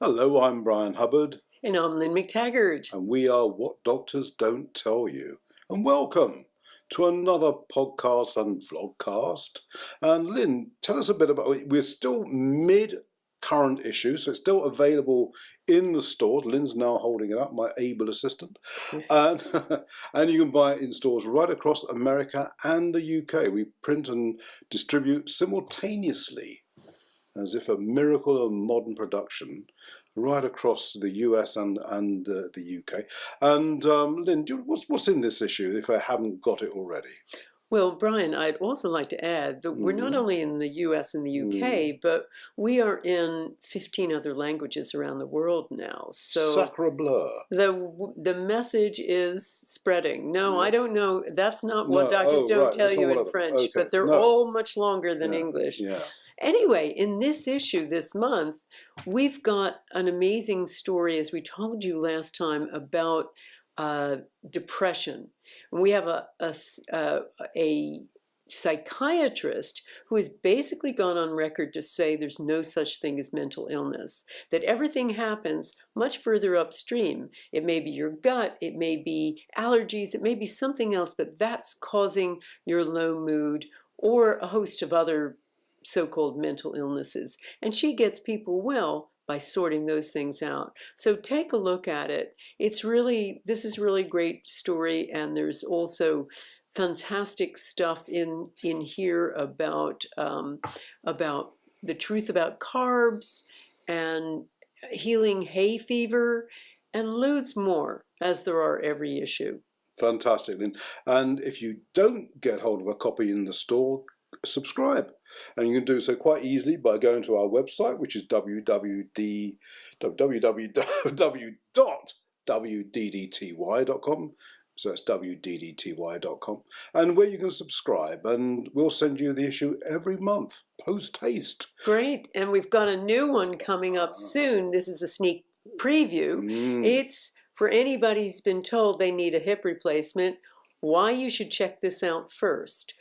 Hello, I'm Brian Hubbard. And I'm Lynne McTaggart. And we are What Doctors Don't Tell You. And welcome to another podcast and vlogcast. And Lynn, tell us a bit about, we're still mid-current issue, so it's still available in the stores. Lynn's now holding it up, my able assistant. And you can buy it in stores right across America and the UK. We print and distribute simultaneously, as if a miracle of modern production, right across the US and the UK. And Lynn, what's in this issue, if I haven't got it already? Well, Brian, I'd also like to add that we're not only in the US and the UK, but we are in 15 other languages around the world now. So Sacre bleu. The message is spreading. No, I don't know. That's not what doctors don't tell you in French, but they're all much longer than English. Yeah. Anyway, in this issue this month, we've got an amazing story, as we told you last time, about depression. And we have a psychiatrist who has basically gone on record to say there's no such thing as mental illness, that everything happens much further upstream. It may be your gut, it may be allergies, it may be something else, but that's causing your low mood or a host of other so-called mental illnesses. And she gets people well by sorting those things out. So take a look at it. This is really great story, and there's also fantastic stuff in here about the truth about carbs and healing hay fever and loads more, as there are every issue. Fantastic, Lynn. And if you don't get hold of a copy in the store, subscribe, and you can do so quite easily by going to our website, which is www.wddty.com. So that's wddty.com, and where you can subscribe, and we'll send you the issue every month post haste. Great. And we've got a new one coming up soon. This is a sneak preview. It's for anybody who's been told they need a hip replacement, why you should check this out first.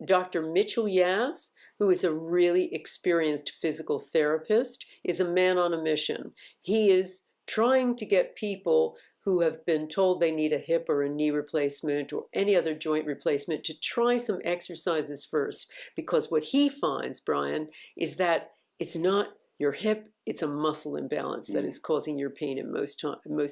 Dr. Mitchell Yaz, who is a really experienced physical therapist, is a man on a mission. He is trying to get people who have been told they need a hip or a knee replacement or any other joint replacement to try some exercises first. Because what he finds, Brian, is that it's not your hip, it's a muscle imbalance that is causing your pain in most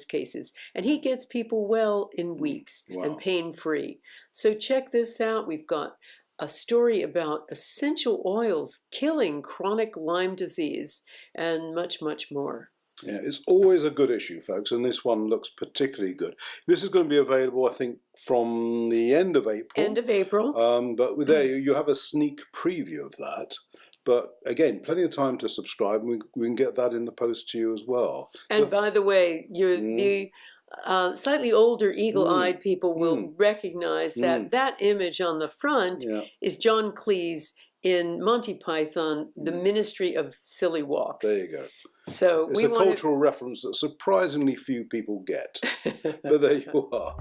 cases. And he gets people well in weeks and pain-free. So check this out. We've got a story about essential oils killing chronic Lyme disease and much, much more. Yeah, it's always a good issue, folks, and this one looks particularly good. This is going to be available, I think, from the end of April. End of April. But there you have a sneak preview of that. But again, plenty of time to subscribe, and we can get that in the post to you as well. And by the way, the slightly older eagle-eyed people will recognize that that image on the front is John Cleese in Monty Python, The Ministry of Silly Walks. There you go. So it's a cultural reference that surprisingly few people get. But there you are.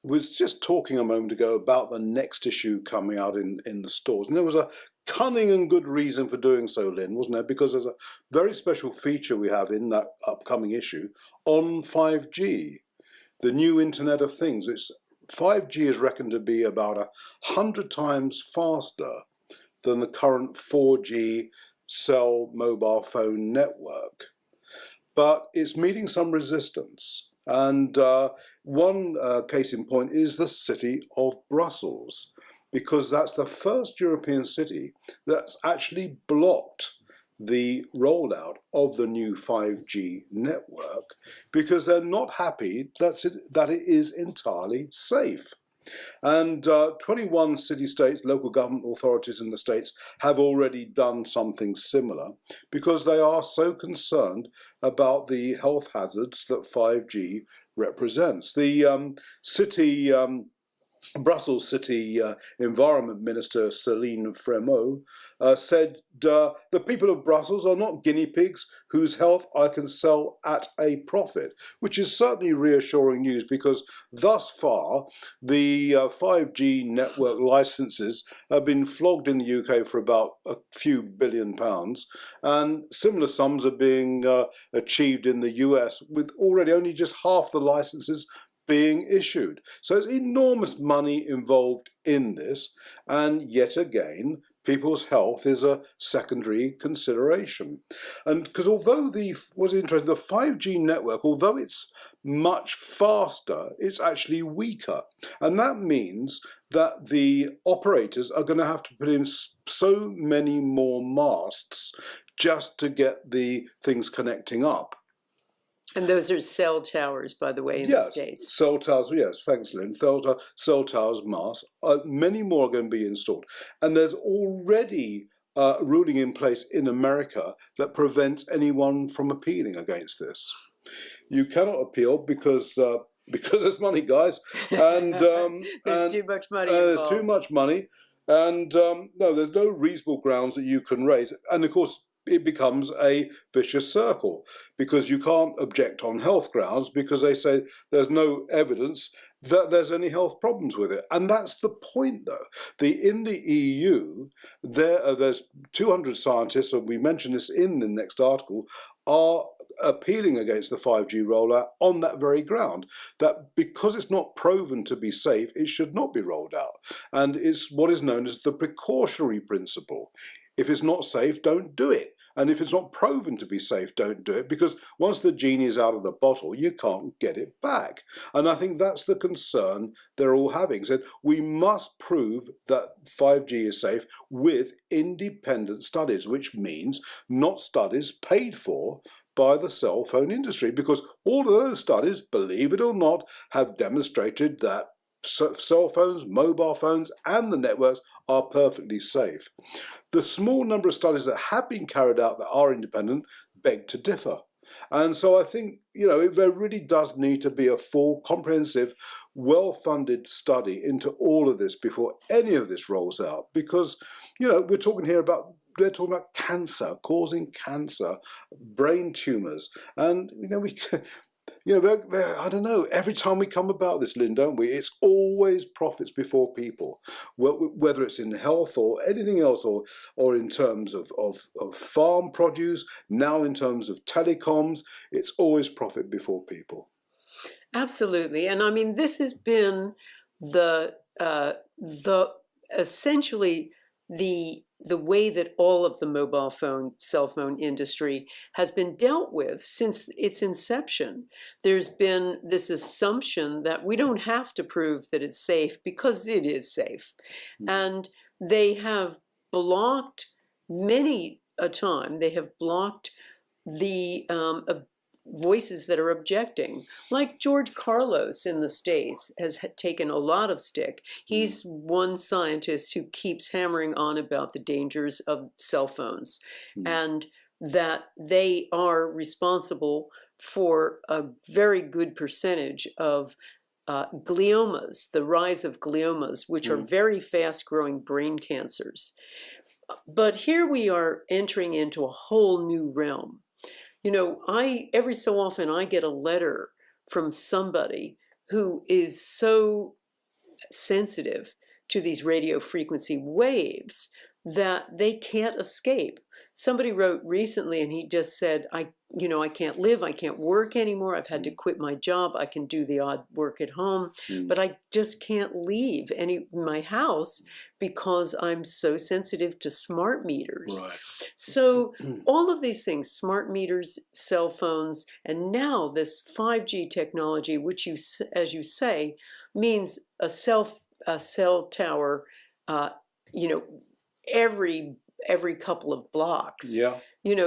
We was just talking a moment ago about the next issue coming out in the stores. And there was a cunning and good reason for doing so, Lynn, wasn't there? Because there's a very special feature we have in that upcoming issue on 5G, the new Internet of Things. 5G is reckoned to be about 100 times faster than the current 4G cell mobile phone network. But it's meeting some resistance. And one case in point is the city of Brussels, because that's the first European city that's actually blocked the rollout of the new 5G network because they're not happy that it is entirely safe. And 21 city-states, local government authorities in the states have already done something similar because they are so concerned about the health hazards that 5G represents. The city Brussels City Environment Minister Céline Frémaux said, the people of Brussels are not guinea pigs whose health I can sell at a profit, which is certainly reassuring news because thus far the 5G network licenses have been flogged in the UK for about a few £billion, and similar sums are being achieved in the US with already only just half the licenses being issued. So there's enormous money involved in this, and yet again, people's health is a secondary consideration. And because although the 5G network, although it's much faster, it's actually weaker. And that means that the operators are going to have to put in so many more masts just to get the things connecting up. And those are cell towers, by the way, in the States. Cell towers, yes, thanks, Lynn. Cell towers, masts. Many more are going to be installed. And there's already ruling in place in America that prevents anyone from appealing against this. You cannot appeal because there's money, guys. And there's too much money there's too much money. And no, there's no reasonable grounds that you can raise. And of course, it becomes a vicious circle because you can't object on health grounds because they say there's no evidence that there's any health problems with it. And that's the point, though. In the EU, there's 200 scientists, and we mentioned this in the next article, are appealing against the 5G rollout on that very ground, that because it's not proven to be safe, it should not be rolled out. And it's what is known as the precautionary principle. If it's not safe, don't do it. And if it's not proven to be safe, don't do it, because once the genie is out of the bottle, you can't get it back. And I think that's the concern they're all having. Said we must prove that 5G is safe with independent studies, which means not studies paid for by the cell phone industry, because all of those studies, believe it or not, have demonstrated that cell phones, mobile phones, and the networks are perfectly safe. The small number of studies that have been carried out that are independent beg to differ. And so I think, there really does need to be a full, comprehensive, well-funded study into all of this before any of this rolls out. Because, they're talking about cancer, causing cancer, brain tumours. And, I don't know, every time we come about this, Lynn, don't we? It's always profits before people, whether it's in health or anything else, or in terms of farm produce, now in terms of telecoms, it's always profit before people. Absolutely. And I mean, this has been essentially the way that all of the cell phone industry has been dealt with since its inception. There's been this assumption that we don't have to prove that it's safe because it is safe. And they have blocked many a time, they have blocked the voices that are objecting. Like George Carlos in the States has taken a lot of stick. He's one scientist who keeps hammering on about the dangers of cell phones and that they are responsible for a very good percentage of gliomas, the rise of gliomas, which are very fast-growing brain cancers. But here we are entering into a whole new realm. Every so often I get a letter from somebody who is so sensitive to these radio frequency waves that they can't escape. Somebody wrote recently and he just said, I can't live, I can't work anymore, I've had to quit my job, I can do the odd work at home, but I just can't leave my house because I'm so sensitive to smart meters. Right. So all of these things, smart meters, cell phones, and now this 5G technology, which as you say, means a cell tower, every couple of blocks. Yeah.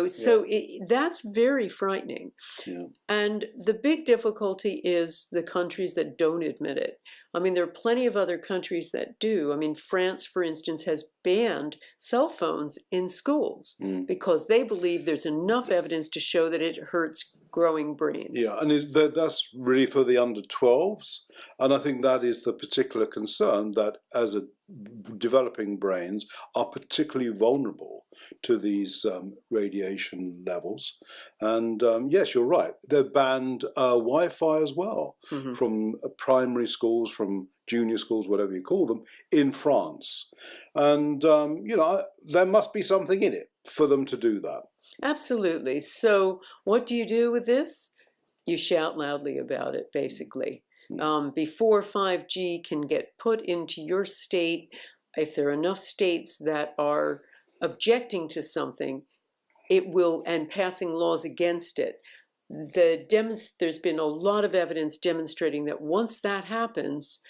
So that's very frightening. Yeah. And the big difficulty is the countries that don't admit it. I mean, there are plenty of other countries that do. I mean, France, for instance, has banned cell phones in schools because they believe there's enough evidence to show that it hurts growing brains. Yeah, and that's really for the under 12s. And I think that is the particular concern, that as a developing brains are particularly vulnerable to these radiation levels. And yes, you're right. They've banned Wi-Fi as well from primary schools, from junior schools, whatever you call them, in France. And, there must be something in it for them to do that. Absolutely. So what do you do with this? You shout loudly about it, basically. Before 5G can get put into your state, if there are enough states that are objecting to something, it will, and passing laws against it, there's been a lot of evidence demonstrating that once that happens,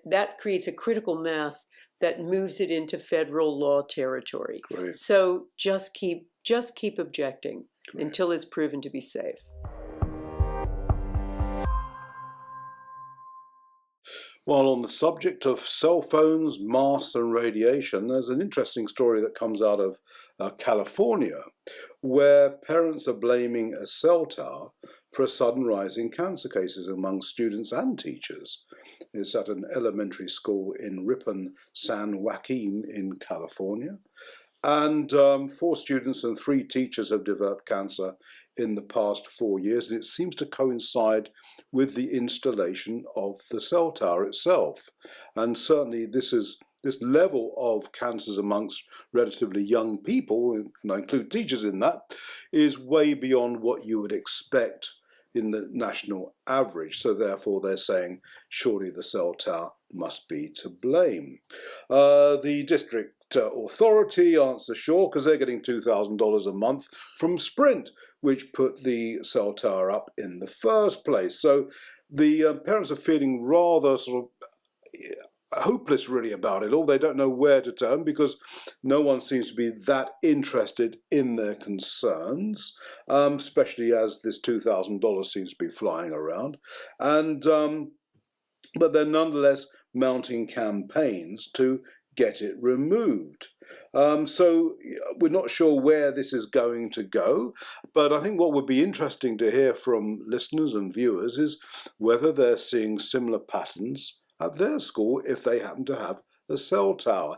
that creates a critical mass that moves it into federal law territory. Great. So just keep objecting until it's proven to be safe. Well, on the subject of cell phones, masks and radiation, there's an interesting story that comes out of California, where parents are blaming a cell tower for a sudden rise in cancer cases among students and teachers. It's at an elementary school in Ripon, San Joaquin in California. And 4 students and 3 teachers have developed cancer in the past 4 years, and it seems to coincide with the installation of the cell tower itself. And certainly this level of cancers amongst relatively young people, and I include teachers in that, is way beyond what you would expect in the national average. So therefore they're saying surely the cell tower must be to blame. The district authority answer sure, because they're getting $2,000 a month from Sprint, which put the cell tower up in the first place. So the parents are feeling rather sort of hopeless really about it all. They don't know where to turn because no one seems to be that interested in their concerns, especially as this $2,000 seems to be flying around. And but they're nonetheless mounting campaigns to get it removed. So we're not sure where this is going to go, but I think what would be interesting to hear from listeners and viewers is whether they're seeing similar patterns at their school if they happen to have a cell tower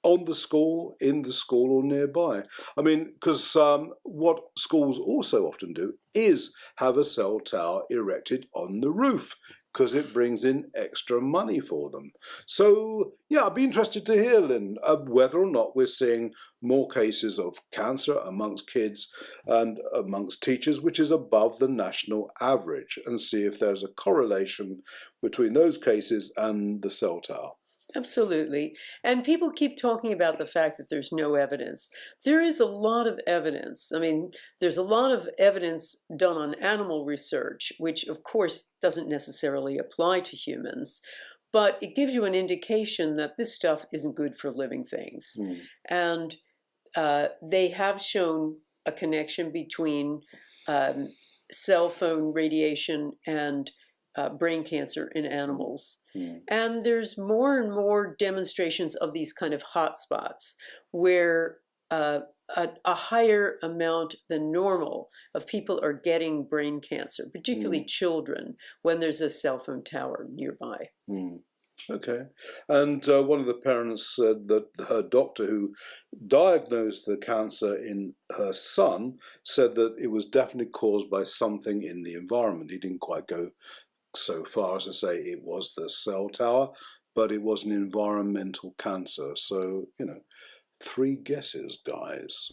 on the school, in the school or nearby. I mean, because what schools also often do is have a cell tower erected on the roof, because it brings in extra money for them. So, yeah, I'd be interested to hear, Lynn, whether or not we're seeing more cases of cancer amongst kids and amongst teachers, which is above the national average, and see if there's a correlation between those cases and the cell tower. Absolutely. And people keep talking about the fact that there's no evidence. There is a lot of evidence. I mean, there's a lot of evidence done on animal research, which of course doesn't necessarily apply to humans, but it gives you an indication that this stuff isn't good for living things. And they have shown a connection between cell phone radiation and brain cancer in animals. And there's more and more demonstrations of these kind of hotspots where a higher amount than normal of people are getting brain cancer, particularly children, when there's a cell phone tower nearby. Okay. And one of the parents said that her doctor who diagnosed the cancer in her son said that it was definitely caused by something in the environment. He didn't quite go so far as to say it was the cell tower, but it was an environmental cancer. So, 3 guesses, guys.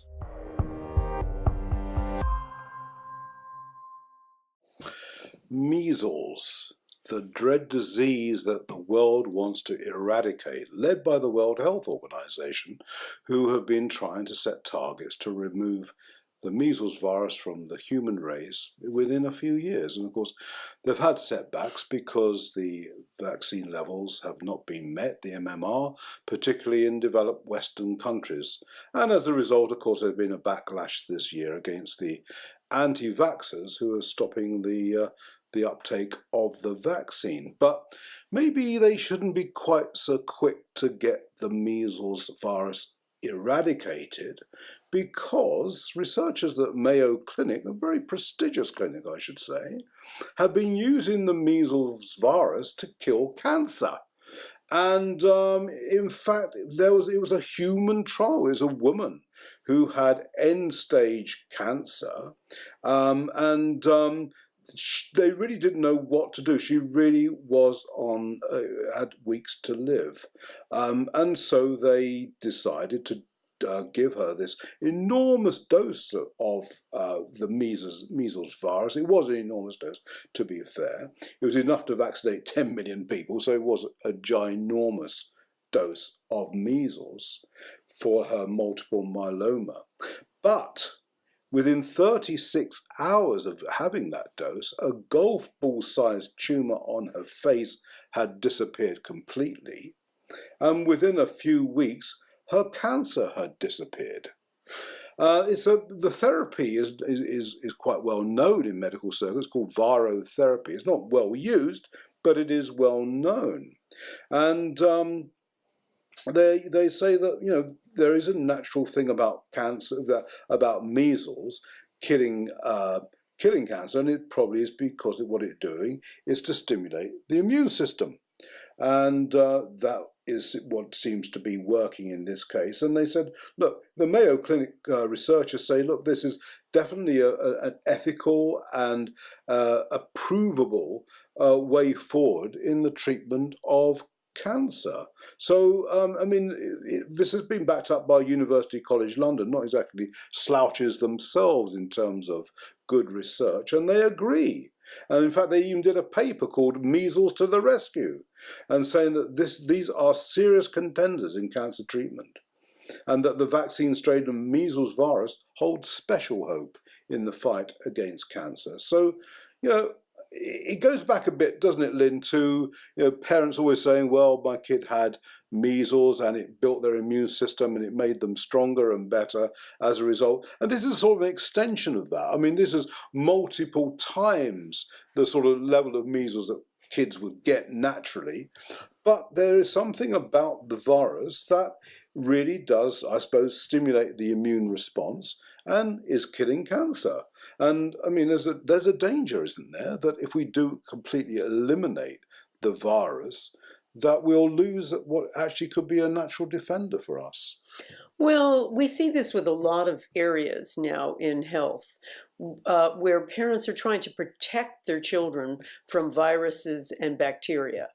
Measles, the dread disease that the world wants to eradicate, led by the World Health Organization, who have been trying to set targets to remove the measles virus from the human race within a few years. And of course, they've had setbacks because the vaccine levels have not been met, the MMR, particularly in developed Western countries. And as a result, of course, there's been a backlash this year against the anti-vaxxers who are stopping the uptake of the vaccine. But maybe they shouldn't be quite so quick to get the measles virus eradicated, because researchers at Mayo Clinic, a very prestigious clinic, I should say, have been using the measles virus to kill cancer. And in fact, it was a human trial. It was a woman who had end-stage cancer, and they really didn't know what to do. She really was had weeks to live, and so they decided to give her this enormous dose of the measles virus. It was an enormous dose, to be fair. It was enough to vaccinate 10 million people, so it was a ginormous dose of measles for her multiple myeloma. But within 36 hours of having that dose, a golf ball-sized tumour on her face had disappeared completely, and within a few weeks, her cancer had disappeared. The therapy is quite well known in medical circles, called virotherapy. It's not well used, but it is well known. And they say that there is a natural thing about cancer, about measles killing cancer, and it probably is because what it's doing is to stimulate the immune system, and that is what seems to be working in this case. And they said, look, the Mayo Clinic researchers say, look, this is definitely an ethical and a provable way forward in the treatment of cancer. So, this has been backed up by University College London, not exactly slouches themselves in terms of good research, and they agree. And in fact, they even did a paper called Measles to the Rescue, and saying that these are serious contenders in cancer treatment, and that the vaccine strain of measles virus holds special hope in the fight against cancer. So, it goes back a bit, doesn't it, Lynn, to parents always saying, well, my kid had measles and it built their immune system and it made them stronger and better as a result. And this is sort of an extension of that. I mean, this is multiple times the sort of level of measles that kids would get naturally. But there is something about the virus that really does, I suppose, stimulate the immune response and is killing cancer. And I mean, there's a danger, isn't there, that if we do completely eliminate the virus, that we'll lose what actually could be a natural defender for us. Well, we see this with a lot of areas now in health, where parents are trying to protect their children from viruses and bacteria,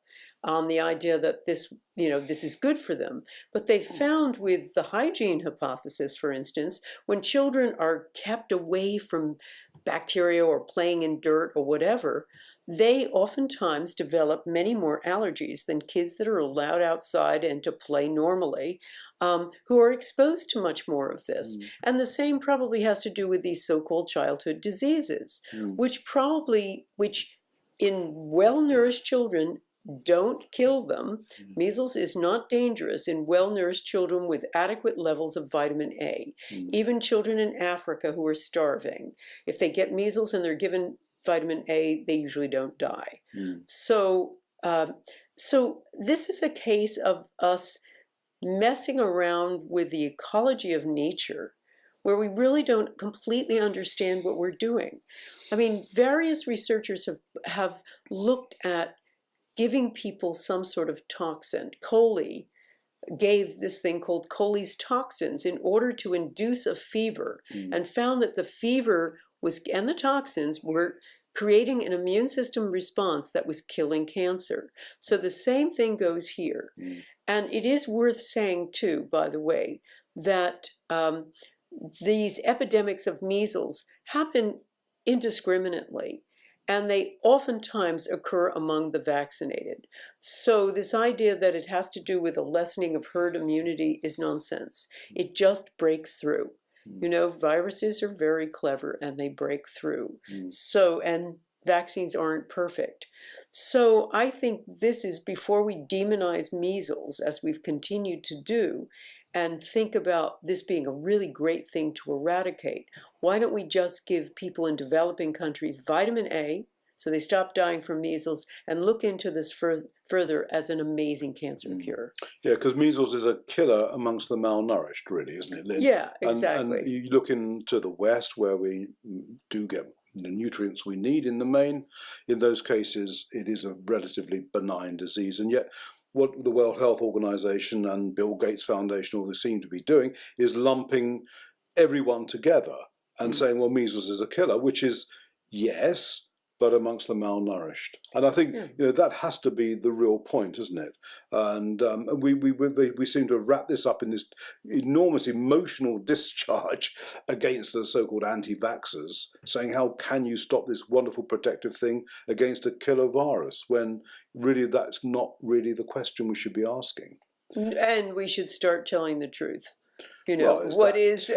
on the idea that this is good for them. But they found with the hygiene hypothesis, for instance, when children are kept away from bacteria or playing in dirt or whatever, they oftentimes develop many more allergies than kids that are allowed outside and to play normally, who are exposed to much more of this. And the same probably has to do with these so-called childhood diseases, which in well-nourished children don't kill them. Measles is not dangerous in well-nourished children with adequate levels of vitamin A. Even children in Africa who are starving, if they get measles and they're given vitamin A, they usually don't die. So this is a case of us messing around with the ecology of nature, where we really don't completely understand what we're doing. I mean, various researchers have looked at giving people some sort of toxin. Coley gave this thing called Coley's toxins in order to induce a fever, and found that the fever and the toxins were creating an immune system response that was killing cancer. So the same thing goes here. And it is worth saying too, by the way, that these epidemics of measles happen indiscriminately, and they oftentimes occur among the vaccinated. So this idea that it has to do with a lessening of herd immunity is nonsense. It just breaks through. Viruses are very clever and they break through. And vaccines aren't perfect. So I think this is, before we demonize measles, as we've continued to do, and think about this being a really great thing to eradicate, why don't we just give people in developing countries vitamin A, So they stop dying from measles and look into this further as an amazing cancer cure. Yeah, because measles is a killer amongst the malnourished, really, isn't it, Lynn? Yeah, exactly. And you look into the West, where we do get the nutrients we need in the main. In those cases, it is a relatively benign disease. And yet, what the World Health Organization and Bill Gates Foundation, all they seem to be doing, is lumping everyone together and saying, well, measles is a killer, which is, yes, but amongst the malnourished. And I think that has to be the real point, isn't it? And we seem to have wrapped this up in this enormous emotional discharge against the so-called anti-vaxxers, saying, how can you stop this wonderful protective thing against a killer virus, when really that's not really the question we should be asking. And we should start telling the truth. Well, what is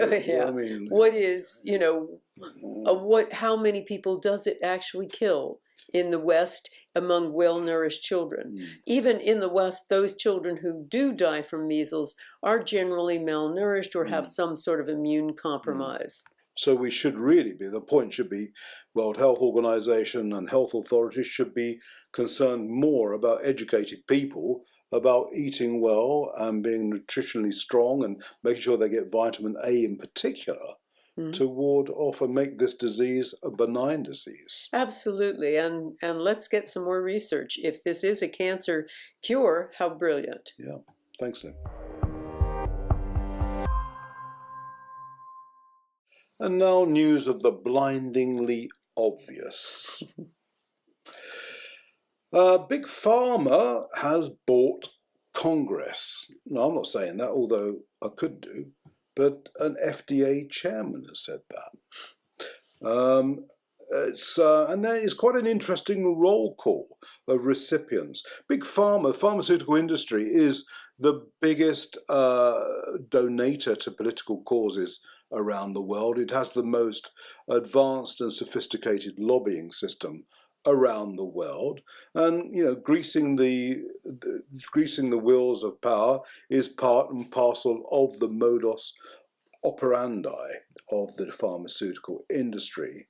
how many people does it actually kill in the West among well-nourished children? Even in the West, those children who do die from measles are generally malnourished or have some sort of immune compromise. So we should really be, the point should be, World Health Organization and health authorities should be concerned more about educating people about eating well and being nutritionally strong and making sure they get vitamin A in particular to ward off and make this disease a benign disease. Absolutely, and let's get some more research. If this is a cancer cure, how brilliant. Yeah, thanks, Lynn. And now news of the blindingly obvious. Big Pharma has bought Congress. No, I'm not saying that, although I could do, but an FDA chairman has said that. And there is quite an interesting roll call of recipients. Big Pharma, pharmaceutical industry, is the biggest donator to political causes around the world. It has the most advanced and sophisticated lobbying system around the world, and greasing the wheels of power is part and parcel of the modus operandi of the pharmaceutical industry.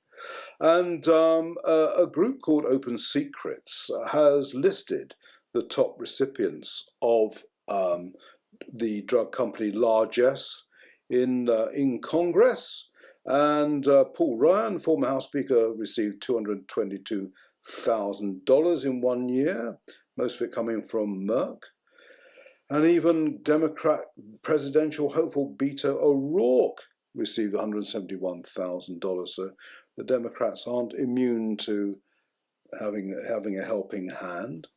And a group called Open Secrets has listed the top recipients of the drug company largesse in Congress. And Paul Ryan, former House Speaker, received $222,000 in 1 year, most of it coming from Merck. And even Democrat presidential hopeful Beto O'Rourke received $171,000. So the Democrats aren't immune to having a helping hand.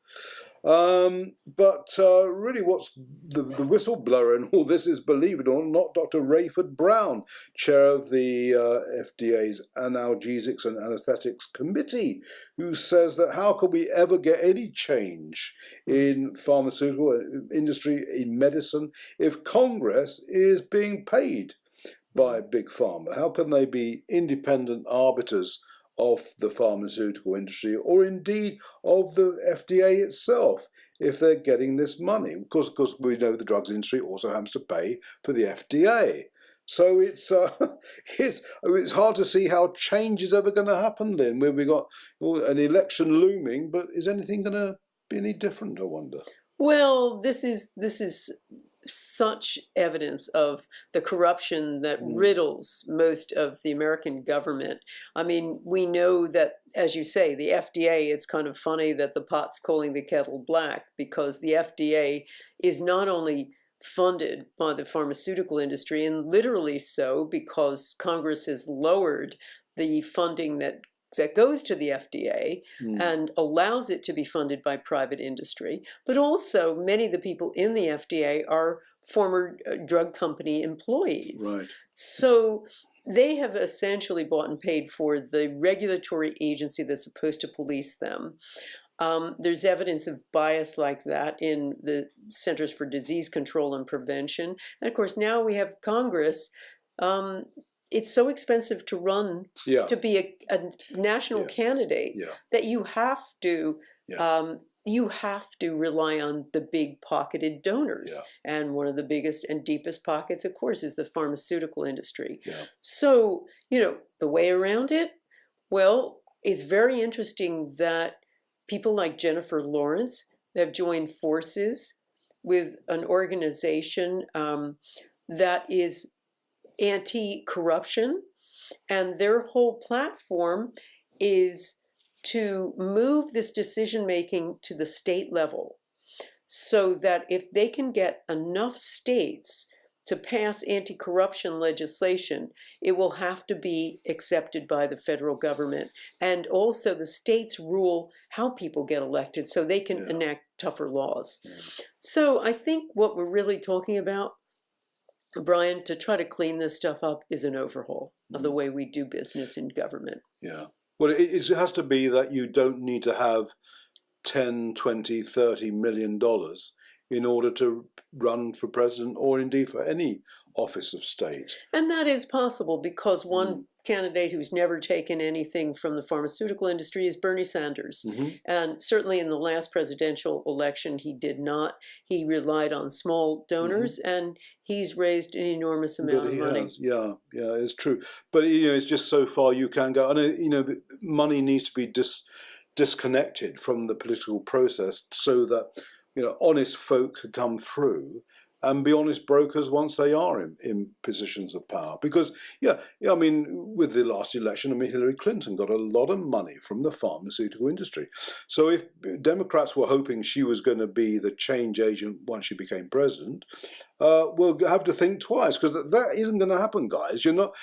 But really what's the whistleblower in all this is, believe it or not, Dr. Rayford Brown, chair of the FDA's Analgesics and Anesthetics Committee, who says that how could we ever get any change in pharmaceutical industry, in medicine, if Congress is being paid by Big Pharma? How can they be independent arbiters of the pharmaceutical industry, or indeed of the FDA itself, if they're getting this money? Because we know the drugs industry also happens to pay for the FDA. So it's hard to see how change is ever going to happen, Lynn, where we got an election looming, but is anything going to be any different, I wonder? Well, this is such evidence of the corruption that riddles most of the American government. I mean, we know that, as you say, the FDA, it's kind of funny that the pot's calling the kettle black, because the FDA is not only funded by the pharmaceutical industry, and literally so because Congress has lowered the funding that goes to the FDA and allows it to be funded by private industry, but also many of the people in the FDA are former drug company employees. Right. So they have essentially bought and paid for the regulatory agency that's supposed to police them. There's evidence of bias like that in the Centers for Disease Control and Prevention. And of course, now we have Congress. It's so expensive to run, to be a national candidate, that you have to rely on the big-pocketed donors. And one of the biggest and deepest pockets, of course, is the pharmaceutical industry. So, the way around it, well, it's very interesting that people like Jennifer Lawrence have joined forces with an organization that is anti-corruption, and their whole platform is to move this decision making to the state level, so that if they can get enough states to pass anti-corruption legislation, it will have to be accepted by the federal government. And also the states rule how people get elected so they can enact tougher laws. So I think what we're really talking about, Brian, to try to clean this stuff up is an overhaul of the way we do business in government. Yeah. Well, it has to be that you don't need to have 10, 20, 30 million dollars in order to run for president or indeed for any office of state. And that is possible because one candidate who's never taken anything from the pharmaceutical industry is Bernie Sanders. And certainly in the last presidential election, he did not. He relied on small donors and he's raised an enormous amount of money. Yeah, it's true. But, it's just so far you can go. And, money needs to be disconnected from the political process so that honest folk could come through and be honest brokers once they are in positions of power. Because, with the last election, Hillary Clinton got a lot of money from the pharmaceutical industry. So if Democrats were hoping she was going to be the change agent once she became president, we'll have to think twice, because that isn't going to happen, guys. You're not,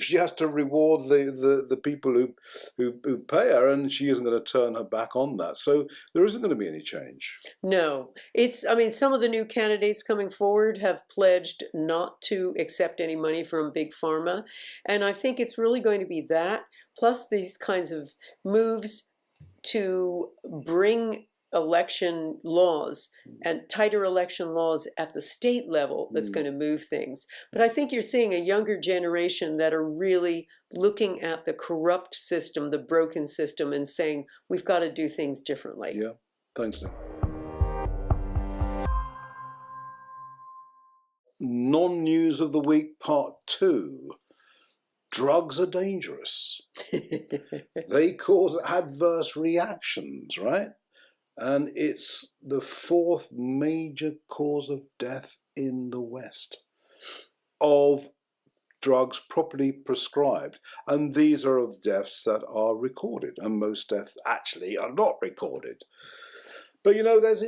she has to reward the people who pay her, and she isn't going to turn her back on that. So there isn't going to be any change. No, some of the new candidates coming forward have pledged not to accept any money from Big Pharma. And I think it's really going to be that, plus these kinds of moves to bring election laws and tighter election laws at the state level that's going to move things. But I think you're seeing a younger generation that are really looking at the corrupt system, the broken system, and saying, we've got to do things differently. Yeah, thanks, Lynne. Non-news of the week, part 2. Drugs are dangerous. They cause adverse reactions, right? And it's the 4th major cause of death in the West of drugs properly prescribed. And these are of deaths that are recorded, and most deaths actually are not recorded. But there's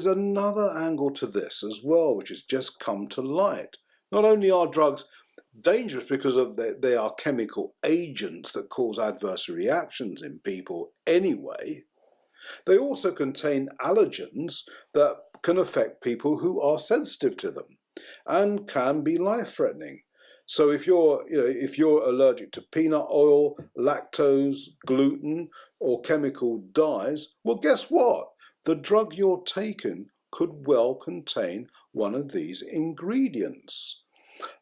another angle to this as well, which has just come to light. Not only are drugs dangerous because they are chemical agents that cause adverse reactions in people anyway, they also contain allergens that can affect people who are sensitive to them and can be life-threatening. So if you're allergic to peanut oil, lactose, gluten, or chemical dyes, well, guess what? The drug you're taking could well contain one of these ingredients.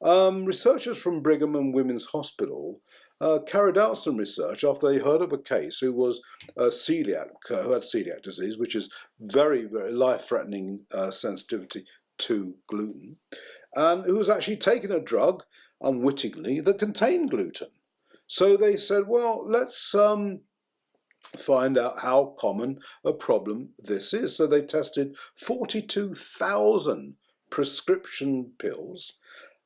Researchers from Brigham and Women's Hospital carried out some research after they heard of a case who was who had celiac disease, which is very, very life-threatening sensitivity to gluten, and who was actually taking a drug unwittingly that contained gluten. So they said, well, let's find out how common a problem this is. So they tested 42,000 prescription pills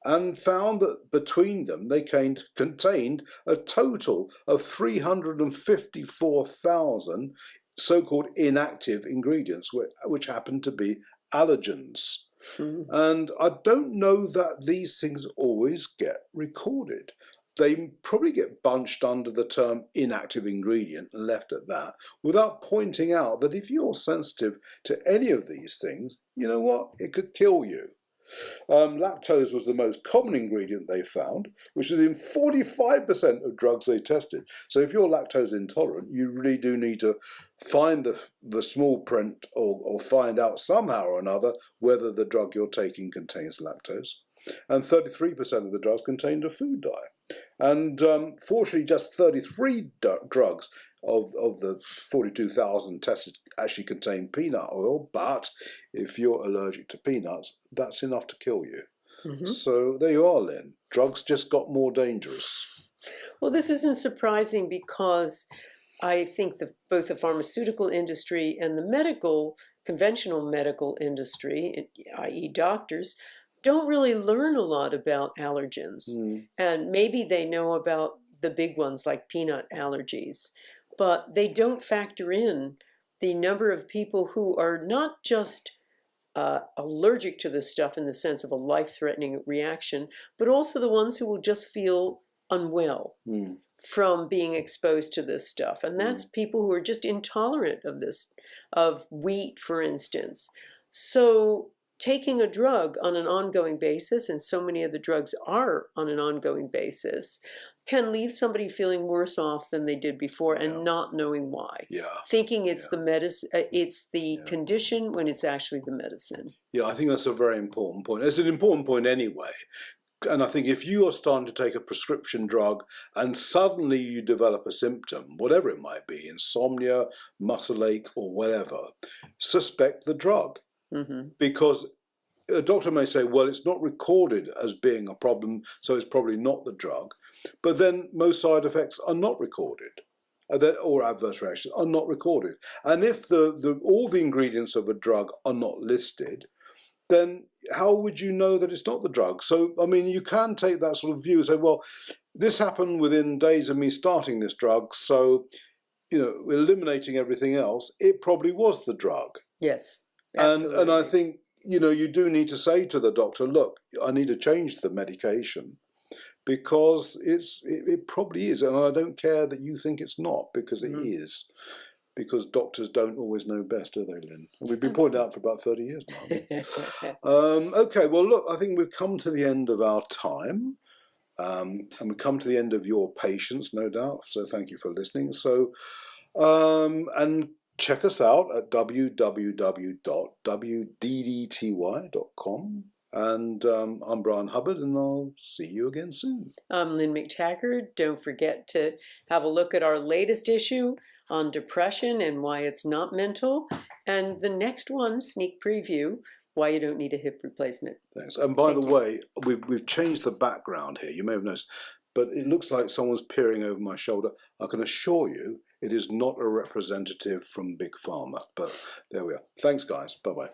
and found that between them they contained a total of 354,000 so-called inactive ingredients, which happened to be allergens. And I don't know that these things always get recorded. They probably get bunched under the term inactive ingredient and left at that, without pointing out that if you're sensitive to any of these things, you know what? It could kill you. Lactose was the most common ingredient they found, which is in 45% of drugs they tested. So if you're lactose intolerant, you really do need to find the small print or find out somehow or another whether the drug you're taking contains lactose. And 33% of the drugs contained a food dye. And fortunately, just 33 drugs of the 42,000 tested actually contain peanut oil. But if you're allergic to peanuts, that's enough to kill you. So there you are, Lynne. Drugs just got more dangerous. Well, this isn't surprising because I think both the pharmaceutical industry and the conventional medical industry, i.e. doctors, don't really learn a lot about allergens. And maybe they know about the big ones like peanut allergies, but they don't factor in the number of people who are not just allergic to this stuff in the sense of a life-threatening reaction, but also the ones who will just feel unwell from being exposed to this stuff. And that's people who are just intolerant of this, of wheat, for instance. So taking a drug on an ongoing basis, and so many of the drugs are on an ongoing basis, can leave somebody feeling worse off than they did before and not knowing why. Thinking it's the medicine, it's the condition when it's actually the medicine. Yeah, I think that's a very important point. It's an important point anyway. And I think if you are starting to take a prescription drug and suddenly you develop a symptom, whatever it might be, insomnia, muscle ache, or whatever, suspect the drug. Because a doctor may say, well, it's not recorded as being a problem, so it's probably not the drug. But then most side effects are not recorded, or adverse reactions are not recorded. And if all the ingredients of a drug are not listed, then how would you know that it's not the drug? So, I mean, you can take that sort of view and say, well, this happened within days of me starting this drug, so, you know, eliminating everything else, it probably was the drug. Yes, absolutely. And I think, you know, you do need to say to the doctor, look, I need to change the medication because it probably is. And I don't care that you think it's not, because it is. Because doctors don't always know best, do they, Lynn? And we've been pointing out for about 30 years now. Okay, well, look, I think we've come to the end of our time. And we've come to the end of your patience, no doubt. So thank you for listening. So, and check us out at www.wddty.com. And I'm Bryan Hubbard, and I'll see you again soon. I'm Lynne McTaggart. Don't forget to have a look at our latest issue on depression and why it's not mental. And the next one, sneak preview, why you don't need a hip replacement. Thanks. And by the way, we've changed the background here. You may have noticed, but it looks like someone's peering over my shoulder. I can assure you it is not a representative from Big Pharma. But there we are. Thanks, guys. Bye-bye.